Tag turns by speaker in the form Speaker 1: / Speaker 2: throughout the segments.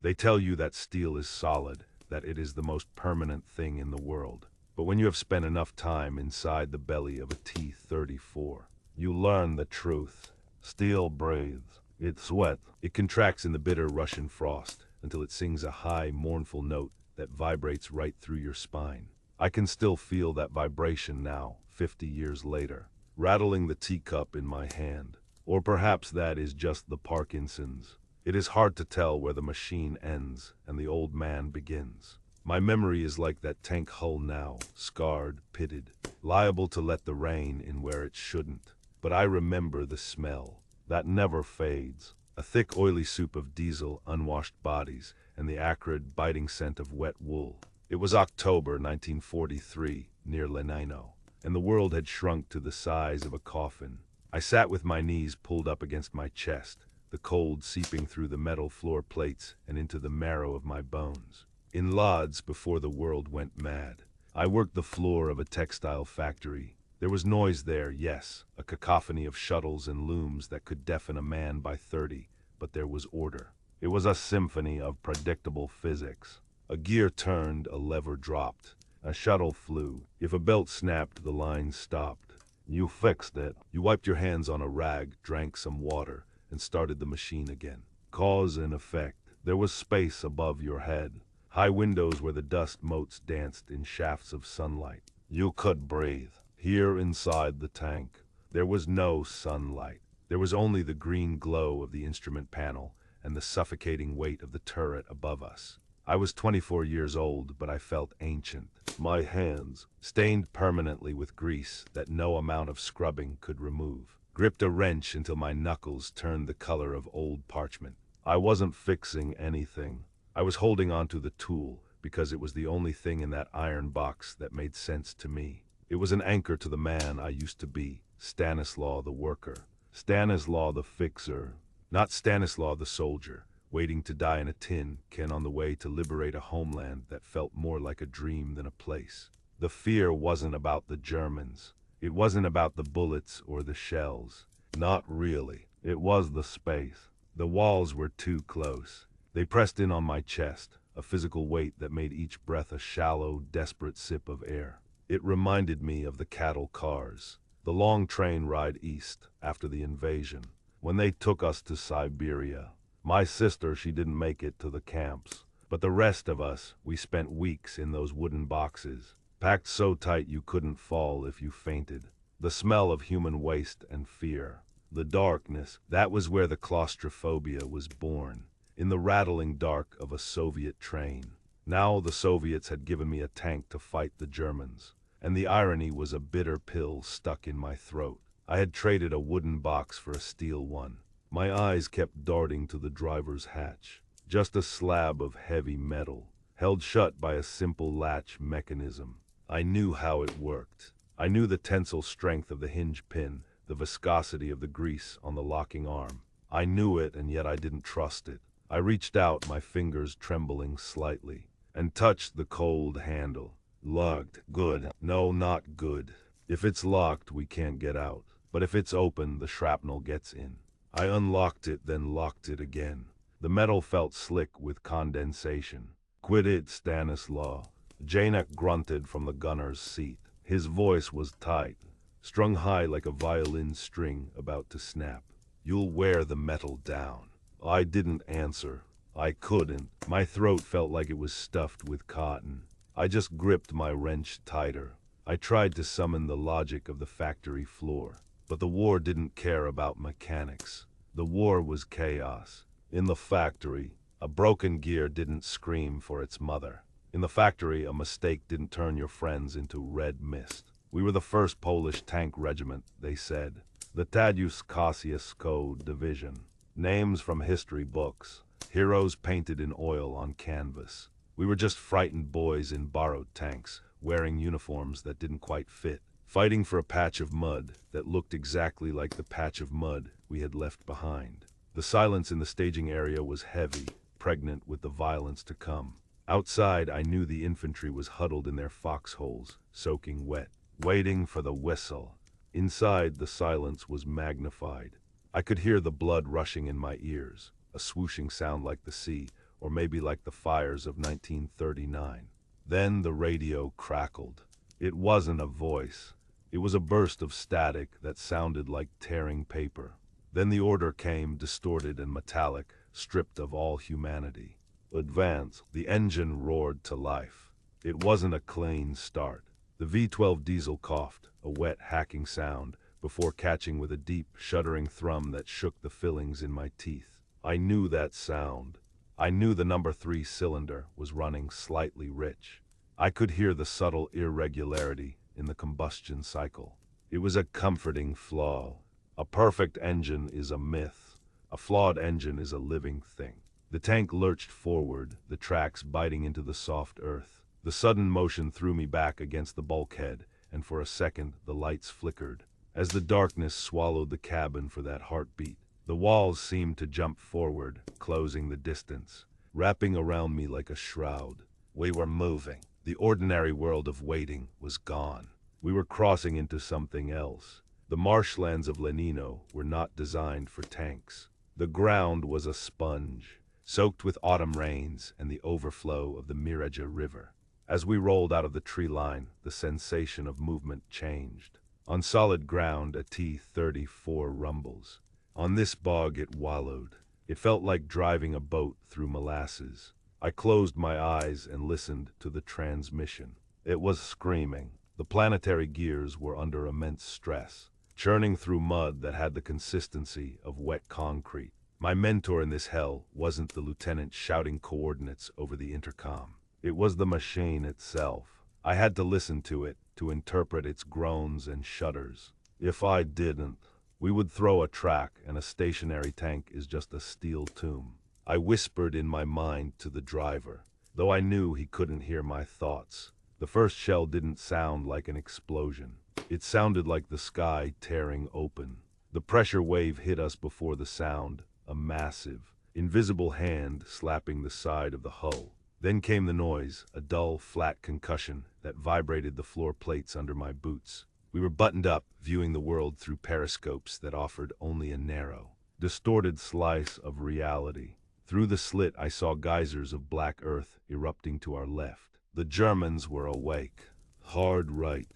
Speaker 1: They tell you that steel is solid, that it is the most permanent thing in the world. But when you have spent enough time inside the belly of a T-34, you learn the truth. Steel breathes. It sweats. It contracts in the bitter Russian frost until it sings a high, mournful note that vibrates right through your spine. I can still feel that vibration now, 50 years later, rattling the teacup in my hand. Or perhaps that is just the Parkinson's. It is hard to tell where the machine ends and the old man begins. My memory is like that tank hull now, scarred, pitted, liable to let the rain in where it shouldn't. But I remember the smell. That never fades. A thick, oily soup of diesel, unwashed bodies, and the acrid, biting scent of wet wool. It was October 1943, near Lenino, and the world had shrunk to the size of a coffin. I sat with my knees pulled up against my chest, the cold seeping through the metal floor plates and into the marrow of my bones. In Lodz, before the world went mad, I worked the floor of a textile factory. There was noise there, yes, a cacophony of shuttles and looms that could deafen a man by 30, but there was order. It was a symphony of predictable physics. A gear turned, a lever dropped. A shuttle flew. If a belt snapped, the line stopped. You fixed it. You wiped your hands on a rag, drank some water, and started the machine again. Cause and effect. There was space above your head. High windows where the dust motes danced in shafts of sunlight. You could breathe. Here inside the tank, there was no sunlight. There was only the green glow of the instrument panel and the suffocating weight of the turret above us. I was 24 years old, but I felt ancient. My hands, stained permanently with grease that no amount of scrubbing could remove, gripped a wrench until my knuckles turned the color of old parchment. I wasn't fixing anything. I was holding onto the tool because it was the only thing in that iron box that made sense to me. It was an anchor to the man I used to be, Stanislaw the worker, Stanislaw the fixer, not Stanislaw the soldier, waiting to die in a tin can on the way to liberate a homeland that felt more like a dream than a place. The fear wasn't about the Germans. It wasn't about the bullets or the shells. Not really. It was the space. The walls were too close. They pressed in on my chest, a physical weight that made each breath a shallow, desperate sip of air. It reminded me of the cattle cars, the long train ride east after the invasion, when they took us to Siberia. My sister, she didn't make it to the camps, but the rest of us, we spent weeks in those wooden boxes, packed so tight you couldn't fall if you fainted. The smell of human waste and fear. The darkness, that was where the claustrophobia was born, in the rattling dark of a Soviet train. Now the Soviets had given me a tank to fight the Germans, and the irony was a bitter pill stuck in my throat. I had traded a wooden box for a steel one. My eyes kept darting to the driver's hatch, just a slab of heavy metal, held shut by a simple latch mechanism. I knew how it worked. I knew the tensile strength of the hinge pin, the viscosity of the grease on the locking arm. I knew it, and yet I didn't trust it. I reached out, my fingers trembling slightly, and touched the cold handle. Locked. Good. No, not good. If it's locked, we can't get out. But if it's open, the shrapnel gets in. I unlocked it, then locked it again. The metal felt slick with condensation. Quit it, Stanislaw. Janek grunted from the gunner's seat. His voice was tight, strung high like a violin string about to snap. You'll wear the metal down. I didn't answer. I couldn't. My throat felt like it was stuffed with cotton. I just gripped my wrench tighter. I tried to summon the logic of the factory floor. But the war didn't care about mechanics. The war was chaos. In the factory, a broken gear didn't scream for its mother. In the factory, a mistake didn't turn your friends into red mist. We were the first Polish tank regiment, they said. The Tadeusz Kościuszko division. Names from history books. Heroes painted in oil on canvas. We were just frightened boys in borrowed tanks, wearing uniforms that didn't quite fit, fighting for a patch of mud that looked exactly like the patch of mud we had left behind. The silence in the staging area was heavy, pregnant with the violence to come. Outside, I knew the infantry was huddled in their foxholes, soaking wet, waiting for the whistle. Inside, the silence was magnified. I could hear the blood rushing in my ears, a swooshing sound like the sea, or maybe like the fires of 1939. Then the radio crackled. It wasn't a voice. It was a burst of static that sounded like tearing paper. Then the order came, distorted and metallic, stripped of all humanity. Advance. The engine roared to life. It wasn't a clean start. The V12 diesel coughed, a wet, hacking sound, before catching with a deep, shuddering thrum that shook the fillings in my teeth. I knew that sound. I knew the number 3 cylinder was running slightly rich. I could hear the subtle irregularity in the combustion cycle. It was a comforting flaw. A perfect engine is a myth. A flawed engine is a living thing. The tank lurched forward, the tracks biting into the soft earth. The sudden motion threw me back against the bulkhead, and for a second the lights flickered. As the darkness swallowed the cabin for that heartbeat, the walls seemed to jump forward, closing the distance, wrapping around me like a shroud. We were moving. The ordinary world of waiting was gone. We were crossing into something else. The marshlands of Lenino were not designed for tanks. The ground was a sponge, soaked with autumn rains and the overflow of the Mireja River. As we rolled out of the tree line, the sensation of movement changed. On solid ground, a T-34 rumbles. On this bog it wallowed. It felt like driving a boat through molasses. I closed my eyes and listened to the transmission. It was screaming. The planetary gears were under immense stress, churning through mud that had the consistency of wet concrete. My mentor in this hell wasn't the lieutenant shouting coordinates over the intercom. It was the machine itself. I had to listen to it, to interpret its groans and shudders. If I didn't, we would throw a track, and a stationary tank is just a steel tomb. I whispered in my mind to the driver, though I knew he couldn't hear my thoughts. The first shell didn't sound like an explosion. It sounded like the sky tearing open. The pressure wave hit us before the sound, a massive, invisible hand slapping the side of the hull. Then came the noise, a dull, flat concussion that vibrated the floor plates under my boots. We were buttoned up, viewing the world through periscopes that offered only a narrow, distorted slice of reality. Through the slit I saw geysers of black earth erupting to our left. The Germans were awake. Hard right,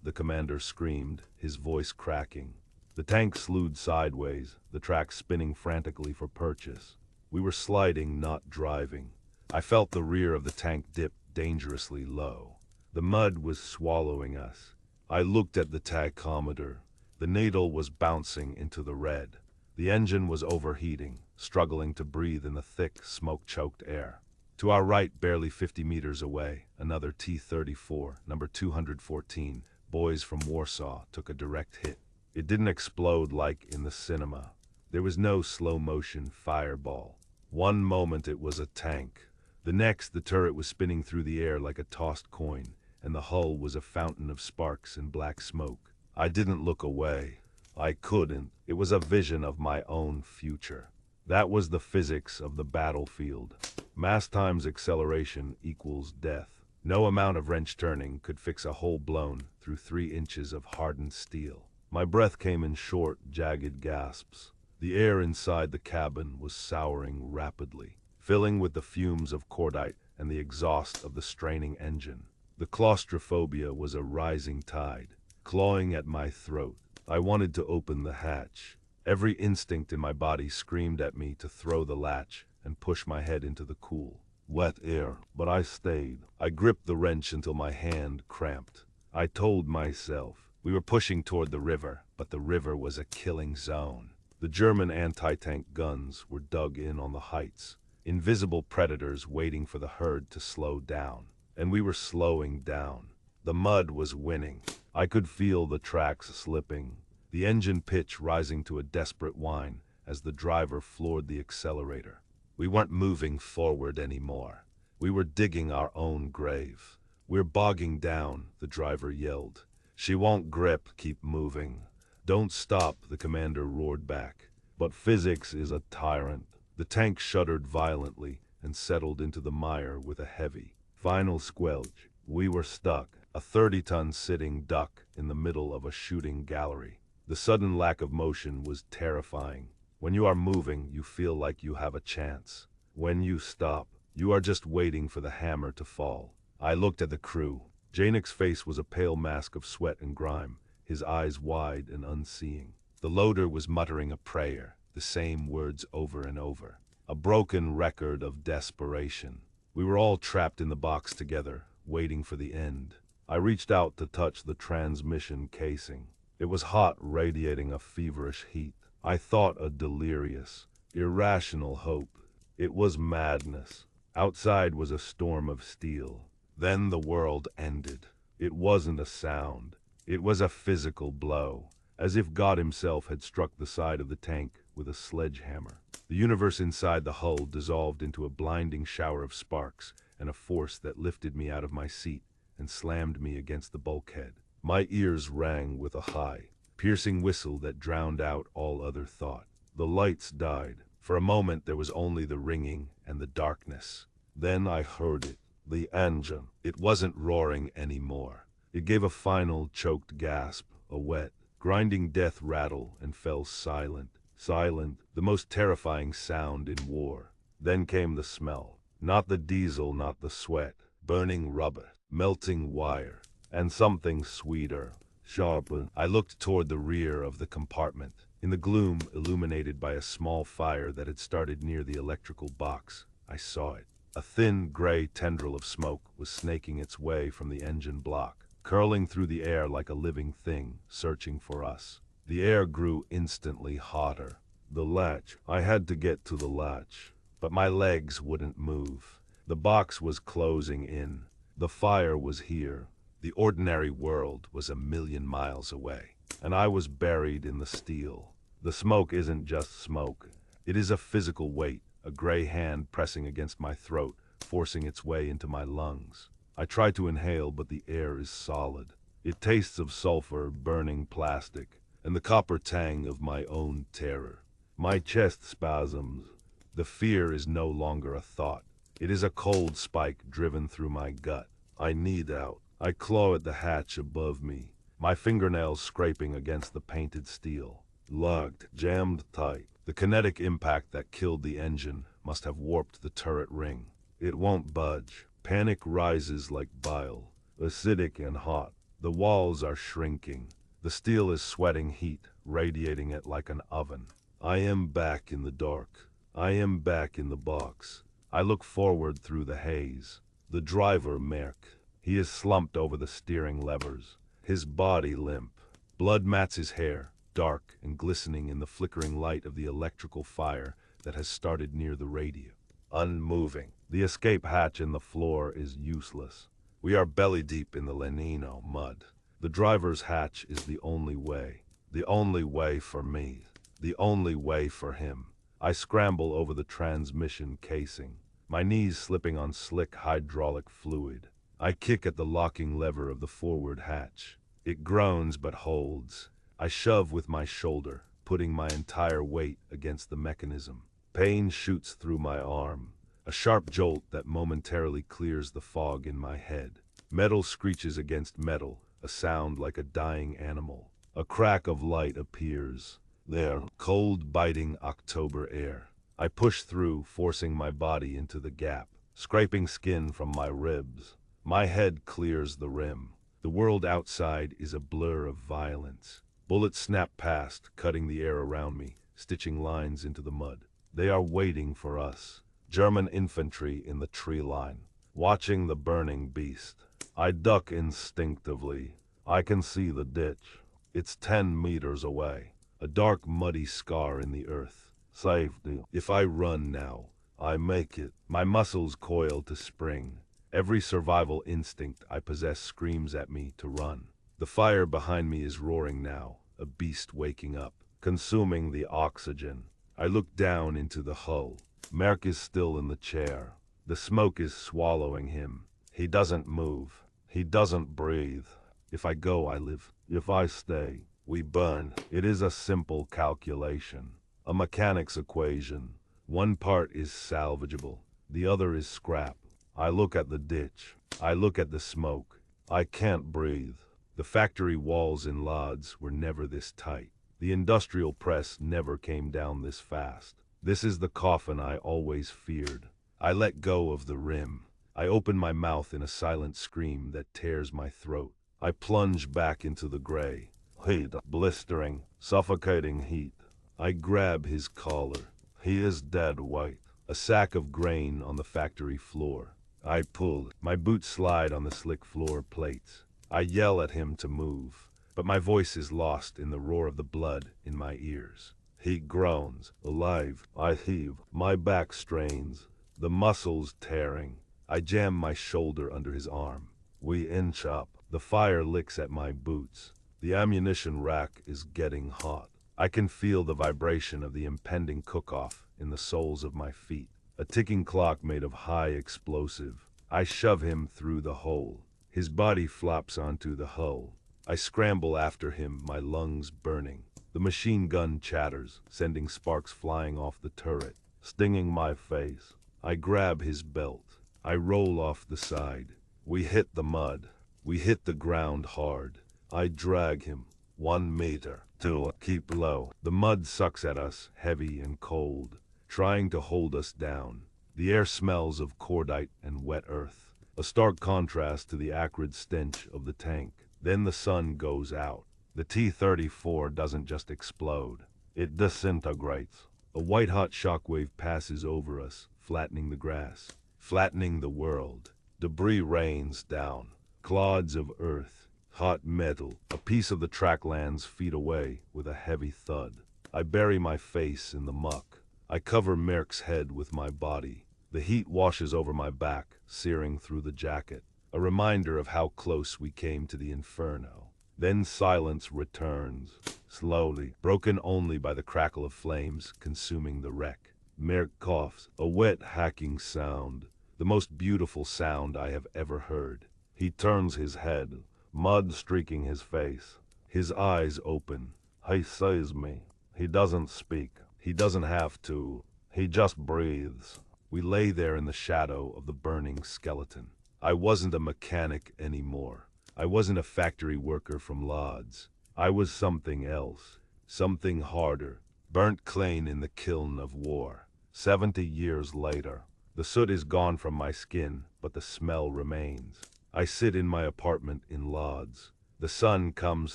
Speaker 1: the commander screamed, his voice cracking. The tank slewed sideways, the track spinning frantically for purchase. We were sliding, not driving. I felt the rear of the tank dip dangerously low. The mud was swallowing us. I looked at the tachometer. The needle was bouncing into the red. The engine was overheating, struggling to breathe in the thick, smoke-choked air. To our right, barely 50 meters away, another T-34, number 214, boys from Warsaw, took a direct hit. It didn't explode like in the cinema. There was no slow-motion fireball. One moment it was a tank. The next, the turret was spinning through the air like a tossed coin, and the hull was a fountain of sparks and black smoke. I didn't look away. I couldn't. It was a vision of my own future. That was the physics of the battlefield. Mass times acceleration equals death. No amount of wrench turning could fix a hole blown through 3 inches of hardened steel. My breath came in short, jagged gasps. The air inside the cabin was souring rapidly, filling with the fumes of cordite and the exhaust of the straining engine. The claustrophobia was a rising tide, clawing at my throat. I wanted to open the hatch. Every instinct in my body screamed at me to throw the latch and push my head into the cool, wet air, but I stayed. I gripped the wrench until my hand cramped. I told myself, we were pushing toward the river, but the river was a killing zone. The German anti-tank guns were dug in on the heights, invisible predators waiting for the herd to slow down. And we were slowing down. The mud was winning. I could feel the tracks slipping, the engine pitch rising to a desperate whine as the driver floored the accelerator. We weren't moving forward anymore. We were digging our own grave. We're bogging down, the driver yelled. She won't grip, keep moving. Don't stop, the commander roared back. But physics is a tyrant. The tank shuddered violently and settled into the mire with a heavy, final squelch. We were stuck, a 30-ton sitting duck in the middle of a shooting gallery. The sudden lack of motion was terrifying. When you are moving, you feel like you have a chance. When you stop, you are just waiting for the hammer to fall. I looked at the crew. Janik's face was a pale mask of sweat and grime, his eyes wide and unseeing. The loader was muttering a prayer, the same words over and over. A broken record of desperation. We were all trapped in the box together, waiting for the end. I reached out to touch the transmission casing. It was hot, radiating a feverish heat. I thought a delirious, irrational hope. It was madness. Outside was a storm of steel. Then the world ended. It wasn't a sound. It was a physical blow, as if God himself had struck the side of the tank with a sledgehammer. The universe inside the hull dissolved into a blinding shower of sparks and a force that lifted me out of my seat and slammed me against the bulkhead. My ears rang with a high, piercing whistle that drowned out all other thought. The lights died. For a moment there was only the ringing and the darkness. Then I heard it. The engine. It wasn't roaring anymore. It gave a final, choked gasp, a wet, grinding death rattle, and fell silent. Silent, the most terrifying sound in war. Then came the smell. Not the diesel, not the sweat. Burning rubber, melting wire, and something sweeter, sharper. I looked toward the rear of the compartment. In the gloom, illuminated by a small fire that had started near the electrical box, I saw it. A thin, gray tendril of smoke was snaking its way from the engine block, curling through the air like a living thing, searching for us. The air grew instantly hotter. The latch. I had to get to the latch, but my legs wouldn't move. The box was closing in. The fire was here. The ordinary world was 1,000,000 miles away, and I was buried in the steel. The smoke isn't just smoke. It is a physical weight, a gray hand pressing against my throat, forcing its way into my lungs. I try to inhale, but the air is solid. It tastes of sulfur, burning plastic, and the copper tang of my own terror. My chest spasms. The fear is no longer a thought. It is a cold spike driven through my gut. I need out. I claw at the hatch above me, my fingernails scraping against the painted steel. Locked, jammed tight. The kinetic impact that killed the engine must have warped the turret ring. It won't budge. Panic rises like bile, acidic and hot. The walls are shrinking. The steel is sweating heat, radiating it like an oven. I am back in the dark. I am back in the box. I look forward through the haze. The driver, Merck. He is slumped over the steering levers, his body limp. Blood mats his hair, dark and glistening in the flickering light of the electrical fire that has started near the radio. Unmoving. The escape hatch in the floor is useless. We are belly deep in the Lenino mud. The driver's hatch is the only way. The only way for me. The only way for him. I scramble over the transmission casing, my knees slipping on slick hydraulic fluid. I kick at the locking lever of the forward hatch. It groans but holds. I shove with my shoulder, putting my entire weight against the mechanism. Pain shoots through my arm, a sharp jolt that momentarily clears the fog in my head. Metal screeches against metal, a sound like a dying animal. A crack of light appears. There, cold, biting October air. I push through, forcing my body into the gap, scraping skin from my ribs. My head clears the rim. The world outside is a blur of violence. Bullets snap past, cutting the air around me, stitching lines into the mud. They are waiting for us. German infantry in the tree line, watching the burning beast. I duck instinctively. I can see the ditch. It's 10 meters away. A dark, muddy scar in the earth. Safety. If I run now, I make it. My muscles coil to spring. Every survival instinct I possess screams at me to run. The fire behind me is roaring now, a beast waking up, consuming the oxygen. I look down into the hull. Merck is still in the chair. The smoke is swallowing him. He doesn't move. He doesn't breathe. If I go, I live. If I stay, we burn. It is a simple calculation, a mechanics equation. One part is salvageable, the other is scrap. I look at the ditch. I look at the smoke. I can't breathe. The factory walls in Lodz were never this tight. The industrial press never came down this fast. This is the coffin I always feared. I let go of the rim. I open my mouth in a silent scream that tears my throat. I plunge back into the gray. Heat, blistering, suffocating heat. I grab his collar. He is dead white. A sack of grain on the factory floor. I pull. My boots slide on the slick floor plates. I yell at him to move, but my voice is lost in the roar of the blood in my ears. He groans. Alive. I heave. My back strains. The muscles tearing. I jam my shoulder under his arm. We inch up. The fire licks at my boots. The ammunition rack is getting hot. I can feel the vibration of the impending cook-off in the soles of my feet. A ticking clock made of high explosive. I shove him through the hole. His body flops onto the hull. I scramble after him, my lungs burning. The machine gun chatters, sending sparks flying off the turret, stinging my face. I grab his belt. I roll off the side. We hit the mud. We hit the ground hard. I drag him 1 meter to keep low. The mud sucks at us, heavy and cold, trying to hold us down. The air smells of cordite and wet earth, a stark contrast to the acrid stench of the tank. Then the sun goes out. The T-34 doesn't just explode. It disintegrates. A white-hot shockwave passes over us, flattening the grass, flattening the world. Debris rains down. Clods of earth, hot metal. A piece of the track lands feet away with a heavy thud. I bury my face in the muck. I cover Merck's head with my body. The heat washes over my back, searing through the jacket. A reminder of how close we came to the inferno. Then silence returns, slowly, broken only by the crackle of flames consuming the wreck. Merck coughs, a wet, hacking sound, the most beautiful sound I have ever heard. He turns his head, mud streaking his face. His eyes open. He sees me. He doesn't speak. He doesn't have to. He just breathes. We lay there in the shadow of the burning skeleton. I wasn't a mechanic anymore. I wasn't a factory worker from Lodz. I was something else, something harder, burnt clean in the kiln of war. 70 years later, the soot is gone from my skin, but the smell remains. I sit in my apartment in Lodz. The sun comes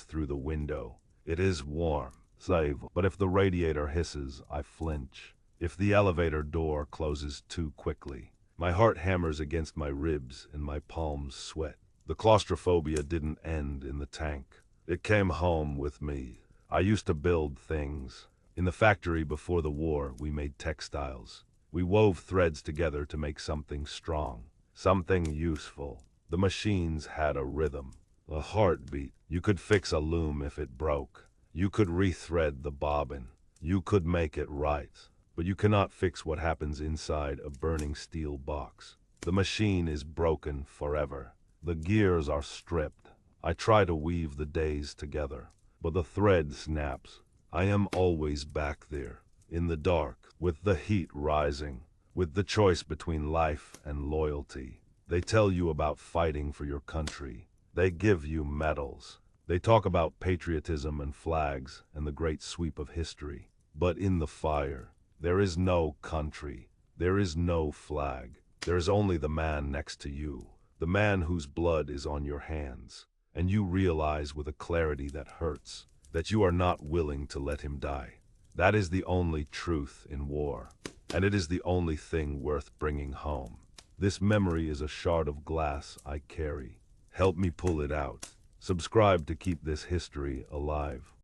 Speaker 1: through the window. It is warm, safe, but if the radiator hisses, I flinch. If the elevator door closes too quickly, my heart hammers against my ribs and my palms sweat. The claustrophobia didn't end in the tank. It came home with me. I used to build things. In the factory before the war, we made textiles. We wove threads together to make something strong, something useful. The machines had a rhythm, a heartbeat. You could fix a loom if it broke. You could rethread the bobbin. You could make it right. But you cannot fix what happens inside a burning steel box. The machine is broken forever. The gears are stripped. I try to weave the days together, but the thread snaps. I am always back there, in the dark, with the heat rising, with the choice between life and loyalty. They tell you about fighting for your country. They give you medals. They talk about patriotism and flags and the great sweep of history. But in the fire, there is no country. There is no flag. There is only the man next to you, the man whose blood is on your hands. And you realize with a clarity that hurts, that you are not willing to let him die. That is the only truth in war, and it is the only thing worth bringing home. This memory is a shard of glass I carry. Help me pull it out. Subscribe to keep this history alive.